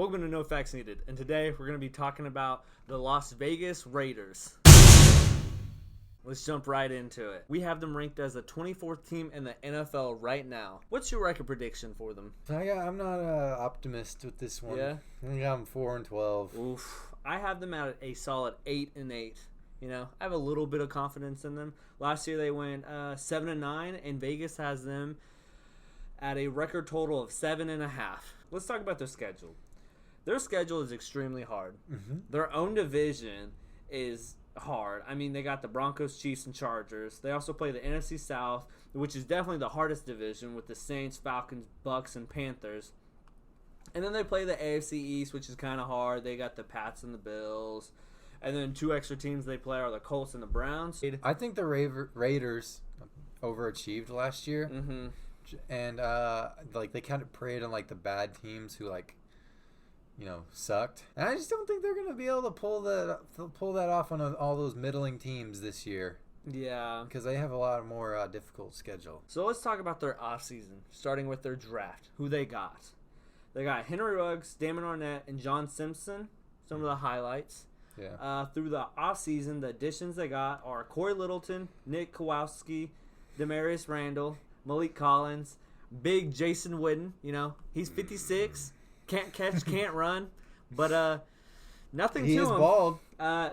Welcome to No Facts Needed, and today we're going to be talking about the Las Vegas Raiders. Let's jump right into it. We have them ranked as the 24th team in the NFL right now. What's your record prediction for them? I'm not an optimist with this one. Yeah? I got them 4-12. Oof. I have them at a solid 8-8. You know, I have a little bit of confidence in them. Last year they went 7-9, and Vegas has them at a record total of 7.5. Let's talk about their schedule. Their schedule is extremely hard. Mm-hmm. Their own division is hard. I mean, they got the Broncos, Chiefs, and Chargers. They also play the NFC South, which is definitely the hardest division with the Saints, Falcons, Bucks, and Panthers. And then they play the AFC East, which is kind of hard. They got the Pats and the Bills. And then two extra teams they play are the Colts and the Browns. I think the Raiders overachieved last year. Mm-hmm. And they kind of preyed on the bad teams who sucked. And I just don't think they're gonna be able to pull that off on all those middling teams this year. Yeah, because they have a lot more difficult schedule. So let's talk about their offseason, starting with their draft. Who they got? They got Henry Ruggs, Damon Arnett, and John Simpson. Some of the highlights. Yeah. Through the offseason, the additions they got are Corey Littleton, Nick Kowalski, Demarius Randall, Malik Collins, big Jason Witten. You know, he's 56, can't catch, can't run, but nothing he to is him. Bald.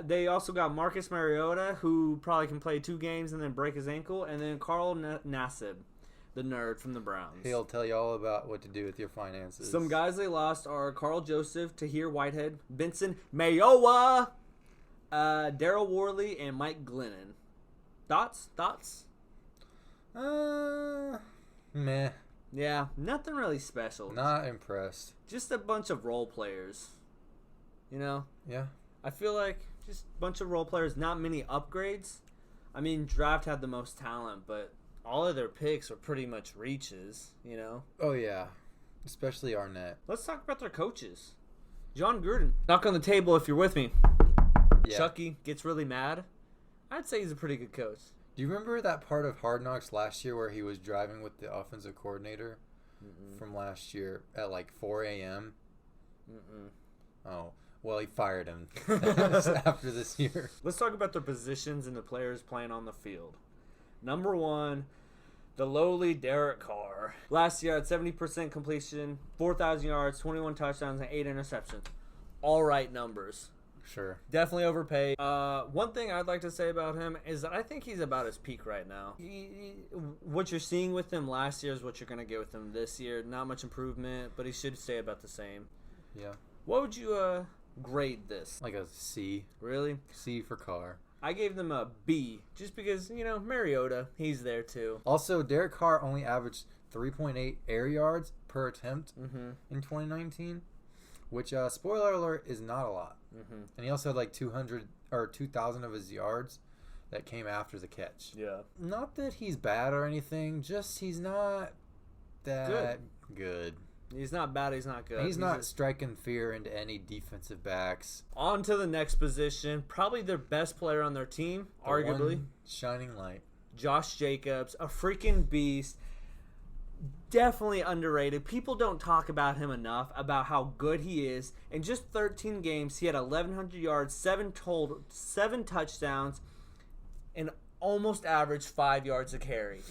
They also got Marcus Mariota, who probably can play 2 games and then break his ankle, and then Carl Nassib, the nerd from the Browns. He'll tell you all about what to do with your finances. Some guys they lost are Carl Joseph, Tahir Whitehead, Benson Mayowa, Daryl Worley, and Mike Glennon. Thoughts? Meh. Yeah, nothing really special. Not impressed. Just a bunch of role players. You know? Yeah. I feel like just a bunch of role players, not many upgrades. I mean, draft had the most talent, but all of their picks were pretty much reaches, you know? Oh, yeah. Especially Arnett. Let's talk about their coaches. John Gruden. Knock on the table if you're with me. Yeah. Chucky gets really mad. I'd say he's a pretty good coach. Do you remember that part of Hard Knocks last year where he was driving with the offensive coordinator from last year at 4 a.m.? Oh, well, he fired him after this year. Let's talk about their positions and the players playing on the field. Number 1, the lowly Derek Carr. Last year at 70% completion, 4,000 yards, 21 touchdowns, and 8 interceptions. All right numbers. Sure. Definitely overpaid. One thing I'd like to say about him is that I think he's about his peak right now. What you're seeing with him last year is what you're going to get with him this year. Not much improvement, but he should stay about the same. Yeah. What would you grade this? Like a C. Really? C for Carr. I gave them a B, just because, Mariota, he's there too. Also, Derek Carr only averaged 3.8 air yards per attempt in 2019, which, spoiler alert, is not a lot. And he also had 2,000 of his yards that came after the catch. Yeah. Not that he's bad or anything, just he's not that good. He's not bad, he's not good. He's not striking fear into any defensive backs. On to the next position. Probably their best player on their team, arguably. One shining light. Josh Jacobs, a freaking beast. Definitely underrated. People don't talk about him enough, about how good he is. In just 13 games, he had 1,100 yards, 7 touchdowns, and almost averaged 5 yards a carry.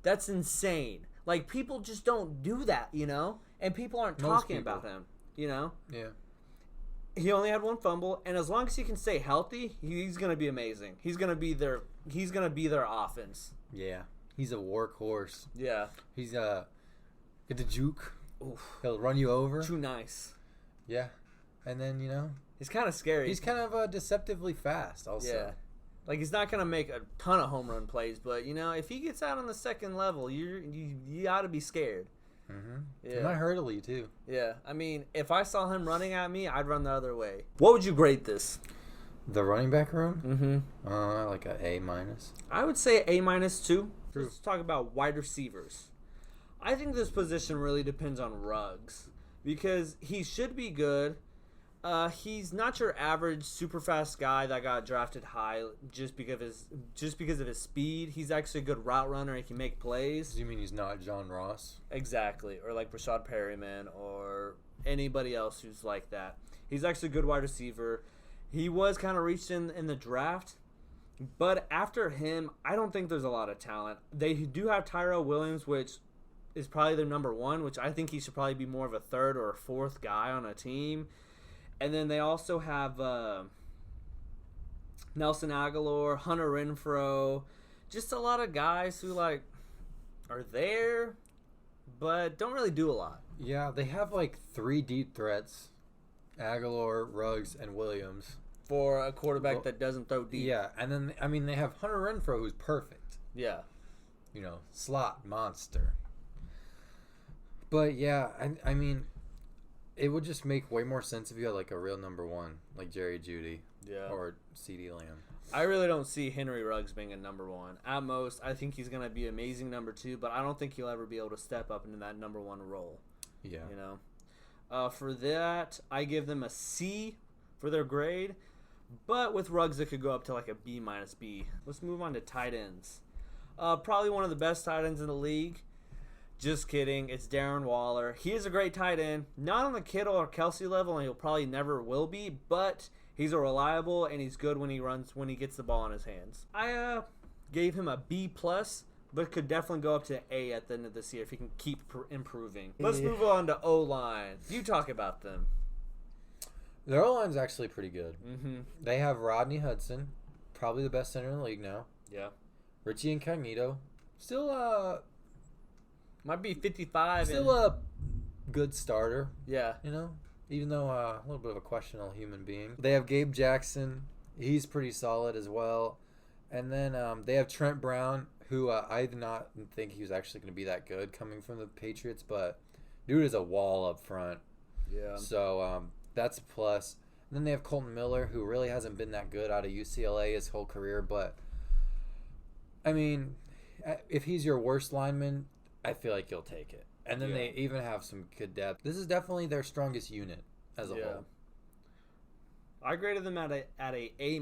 That's insane. People just don't do that, And people aren't talking about him, Yeah. He only had 1 fumble, and as long as he can stay healthy, he's gonna be amazing. He's gonna be their offense. Yeah. He's a workhorse. Yeah. He's get the juke. Oof. He'll run you over. Too nice. Yeah. And then, He's kind of scary. he's kind of deceptively fast also. Yeah. He's not going to make a ton of home run plays, but, if he gets out on the second level, you ought to be scared. He might hurdle you, too. Yeah. I mean, if I saw him running at me, I'd run the other way. What would you grade this? The running back room? Mm-hmm. Like a A-. I would say A- too. Let's talk about wide receivers. I think this position really depends on Ruggs because he should be good. He's not your average super fast guy that got drafted high just because of his speed. He's actually a good route runner. He can make plays. Do you mean he's not John Ross? Exactly, or like Rashad Perryman or anybody else who's like that. He's actually a good wide receiver. He was kind of reached in the draft, but after him, I don't think there's a lot of talent. They do have Tyrell Williams, which is probably their number one, which I think he should probably be more of a third or a fourth guy on a team. And then they also have Nelson Aguilar, Hunter Renfrow, just a lot of guys who like are there, but don't really do a lot. Yeah, they have like 3 deep threats: Aguilar, Ruggs, and Williams. For a quarterback that doesn't throw deep. Yeah, and then I mean they have Hunter Renfrow, who's perfect. Yeah. You know, slot monster. But yeah, I mean, it would just make way more sense if you had like a real number one, like Jerry Jeudy, or CeeDee Lamb. I really don't see Henry Ruggs being a number one. At most, I think he's gonna be amazing number two, but I don't think he'll ever be able to step up into that number one role. Yeah, you know. For that, I give them a C for their grade, but with Ruggs, it could go up to like a B minus B. Let's move on to tight ends. Probably one of the best tight ends in the league. Just kidding. It's Darren Waller. He is a great tight end. Not on the Kittle or Kelsey level, and he'll probably never will be, but he's a reliable, and he's good when he gets the ball in his hands. I gave him a B+, but could definitely go up to A at the end of this year if he can keep improving. Let's move on to O-line. You talk about them. Their O-line's actually pretty good. Mm-hmm. They have Rodney Hudson, probably the best center in the league now. Yeah. Richie Incognito, still might be 55. Still a good starter. Yeah. You know, even though a little bit of a questionable human being. They have Gabe Jackson. He's pretty solid as well. And then they have Trent Brown, who I did not think he was actually going to be that good coming from the Patriots, but dude is a wall up front. Yeah. So that's a plus. And then they have Colton Miller, who really hasn't been that good out of UCLA his whole career, but I mean, if he's your worst lineman, I feel like you'll take it. And then they even have some good depth. This is definitely their strongest unit as a whole. I graded them at a A-.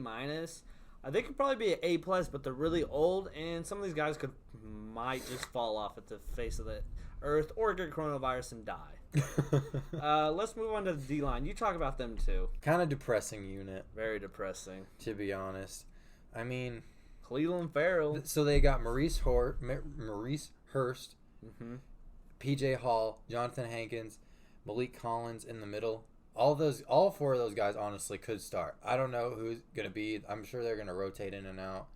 They could probably be an A+, but they're really old, and some of these guys might just fall off at the face of the earth or get coronavirus and die. Let's move on to the D-line. You talk about them too. Kind of depressing unit. Very depressing. To be honest. I mean, Cleveland Farrell. So they got Maurice Hurst, PJ Hall, Jonathan Hankins, Malik Collins in the middle. All 4 of those guys honestly could start. I don't know who's gonna be. I'm sure they're gonna rotate in and out.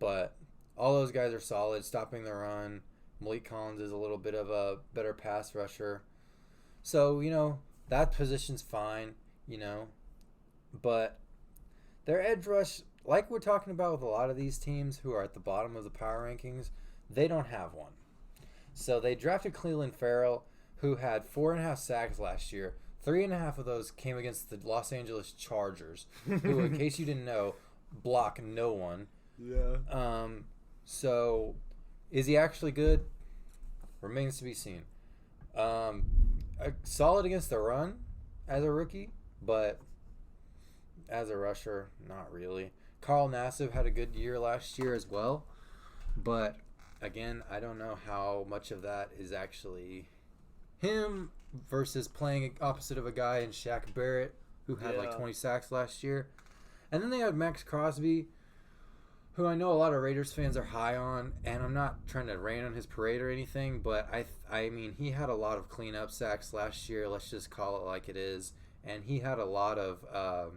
But all those guys are solid, stopping the run. Malik Collins is a little bit of a better pass rusher. So, you know, that position's fine, you know. But their edge rush, like we're talking about with a lot of these teams who are at the bottom of the power rankings, they don't have one. So they drafted Cleveland Farrell, who had 4.5 sacks last year. 3.5 of those came against the Los Angeles Chargers, who, in case you didn't know, block no one. Yeah. So, is he actually good? Remains to be seen. Solid against the run as a rookie, but as a rusher, not really. Carl Nassib had a good year last year as well, but again, I don't know how much of that is actually him versus playing opposite of a guy in Shaq Barrett who had like 20 sacks last year. And then they had Max Crosby, who I know a lot of Raiders fans are high on, and I'm not trying to rain on his parade or anything, but I mean, he had a lot of cleanup sacks last year, let's just call it like it is, and he had a lot of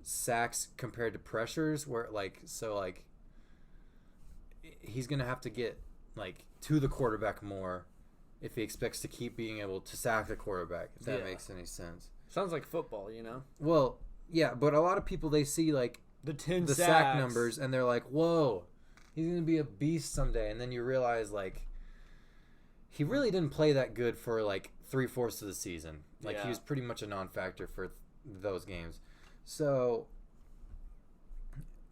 sacks compared to pressures where he's going to have to get like to the quarterback more if he expects to keep being able to sack the quarterback, if that makes any sense. Sounds like football, you know? Well, yeah, but a lot of people, they see like the sack numbers and they're like, whoa, he's going to be a beast someday. And then you realize like he really didn't play that good for like 3/4 of the season. Like he was pretty much a non-factor for those games. So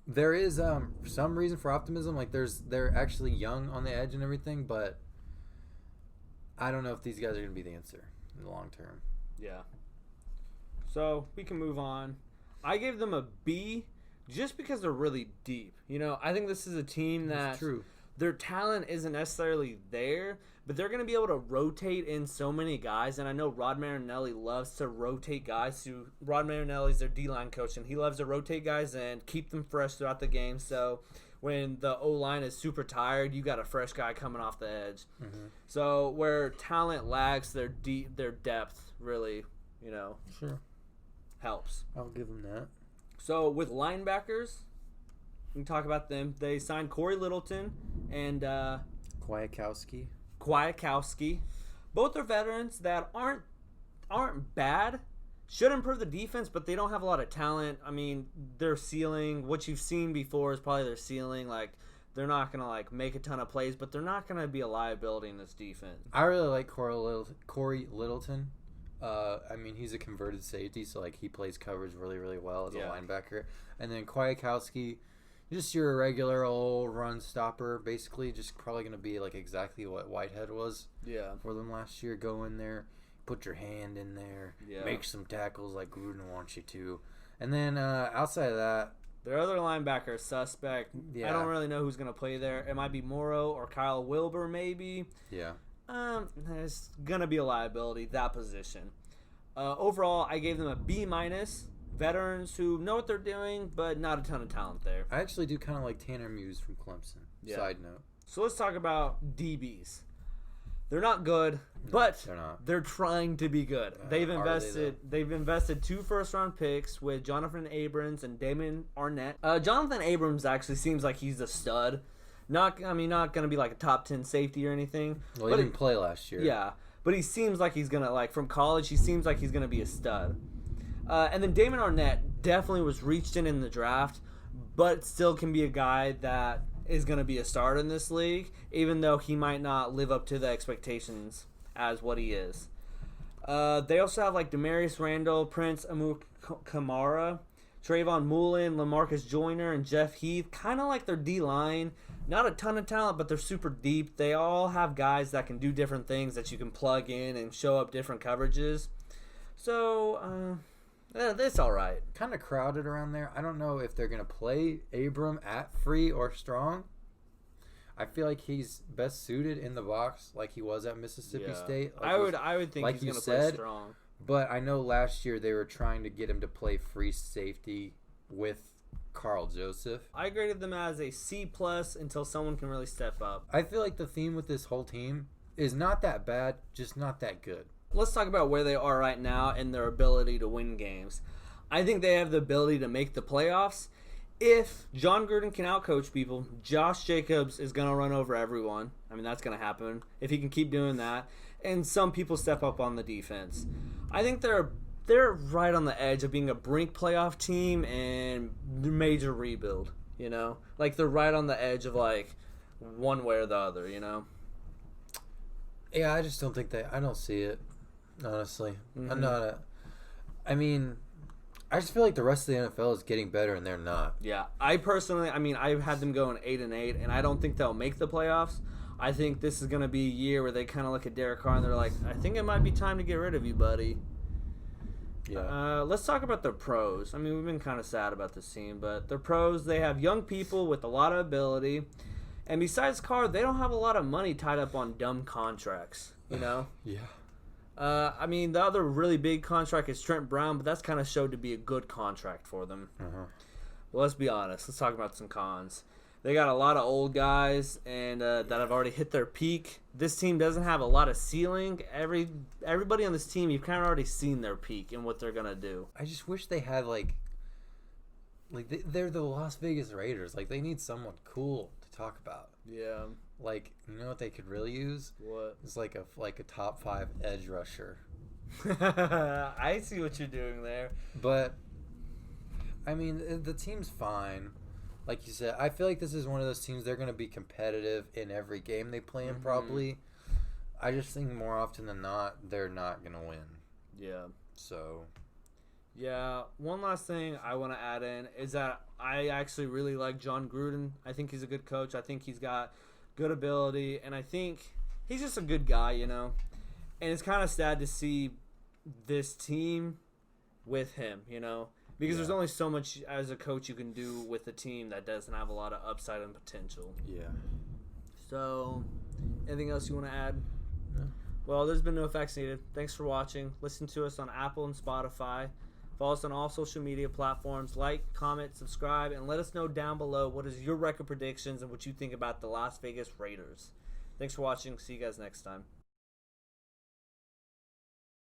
there is some reason for optimism. Like they're actually young on the edge and everything, but I don't know if these guys are going to be the answer in the long term. Yeah. So we can move on. I gave them a B just because they're really deep. You know, I think this is a team that their talent isn't necessarily there, but they're going to be able to rotate in so many guys. And I know Rod Marinelli loves to rotate guys. Rod Marinelli's their D-line coach, and he loves to rotate guys and keep them fresh throughout the game. So when the O-line is super tired, you got a fresh guy coming off the edge. Mm-hmm. So where talent lacks, their depth really, sure, helps. I'll give them that. So with linebackers, we can talk about them. They signed Corey Littleton and Kwiatkowski. Both are veterans that aren't bad. Should improve the defense, but they don't have a lot of talent. I mean, their ceiling, what you've seen before, is probably their ceiling. Like, they're not gonna make a ton of plays, but they're not gonna be a liability in this defense. I really like Corey Littleton. I mean, he's a converted safety, so he plays coverage really, really well as a linebacker. And then Kwiatkowski, just your regular old run stopper, basically, just probably gonna be exactly what Whitehead was. Yeah. For them last year, go in there. Put your hand in there, make some tackles like Gruden wants you to. And then outside of that, their other linebacker is suspect. Yeah. I don't really know who's going to play there. It might be Morrow or Kyle Wilbur maybe. Yeah. It's going to be a liability, that position. Overall, I gave them a B-. Veterans who know what they're doing, but not a ton of talent there. I actually do kind of like Tanner Muse from Clemson. Yeah. Side note. So let's talk about DBs. They're not good, but they're trying to be good. They've invested 2 first-round picks with Jonathan Abrams and Damon Arnett. Jonathan Abrams actually seems like he's a stud. Not going to be a top 10 safety or anything. Well, he didn't play last year. Yeah, but he seems like he's going to, from college, he seems like he's going to be a stud. And then Damon Arnett definitely was reached in the draft, but still can be a guy that is going to be a starter in this league, even though he might not live up to the expectations as what he is. They also have Demarius Randall, Prince Amukamara, Trayvon Mullen, LaMarcus Joyner, and Jeff Heath. Kind of like their D-line. Not a ton of talent, but they're super deep. They all have guys that can do different things that you can plug in and show up different coverages. So, it's all right. Kind of crowded around there. I don't know if they're going to play Abram at free or strong. I feel like he's best suited in the box like he was at Mississippi State. I would think he's going to play strong. But I know last year they were trying to get him to play free safety with Carl Joseph. I graded them as a C+ until someone can really step up. I feel like the theme with this whole team is not that bad, just not that good. Let's talk about where they are right now and their ability to win games. I think they have the ability to make the playoffs. If John Gruden can outcoach people, Josh Jacobs is going to run over everyone. I mean, that's going to happen if he can keep doing that. And some people step up on the defense. I think they're right on the edge of being a brink playoff team and major rebuild, They're right on the edge of, one way or the other, Yeah, I just don't think I don't see it. Honestly, Mm-hmm. I just feel like the rest of the NFL is getting better and they're not. Yeah, I personally, I've had them going 8-8, and I don't think they'll make the playoffs. I think this is going to be a year where they kind of look at Derek Carr and they're like, I think it might be time to get rid of you, buddy. Yeah. Let's talk about their pros. We've been kind of sad about this team, but their pros, they have young people with a lot of ability. And besides Carr, they don't have a lot of money tied up on dumb contracts, Yeah. The other really big contract is Trent Brown, but that's kind of showed to be a good contract for them. Uh-huh. Well, let's be honest. Let's talk about some cons. They got a lot of old guys and that have already hit their peak. This team doesn't have a lot of ceiling. Everybody on this team, you've kind of already seen their peak and what they're going to do. I just wish they had, they're the Las Vegas Raiders. They need someone cool to talk about. Yeah. You know what they could really use? What? It's a top 5 edge rusher. I see what you're doing there. But, the team's fine. Like you said, I feel like this is one of those teams, they're going to be competitive in every game they play in, probably. I just think more often than not, they're not going to win. Yeah. So. Yeah, one last thing I want to add in is that I actually really like John Gruden. I think he's a good coach. I think he's got good ability, and I think he's just a good guy, And it's kind of sad to see this team with him, Because there's only so much as a coach you can do with a team that doesn't have a lot of upside and potential. Yeah. So, anything else you want to add? No. Well, there's been no facts needed. Thanks for watching. Listen to us on Apple and Spotify. Follow us on all social media platforms. Like, comment, subscribe, and let us know down below what is your record predictions and what you think about the Las Vegas Raiders. Thanks for watching. See you guys next time.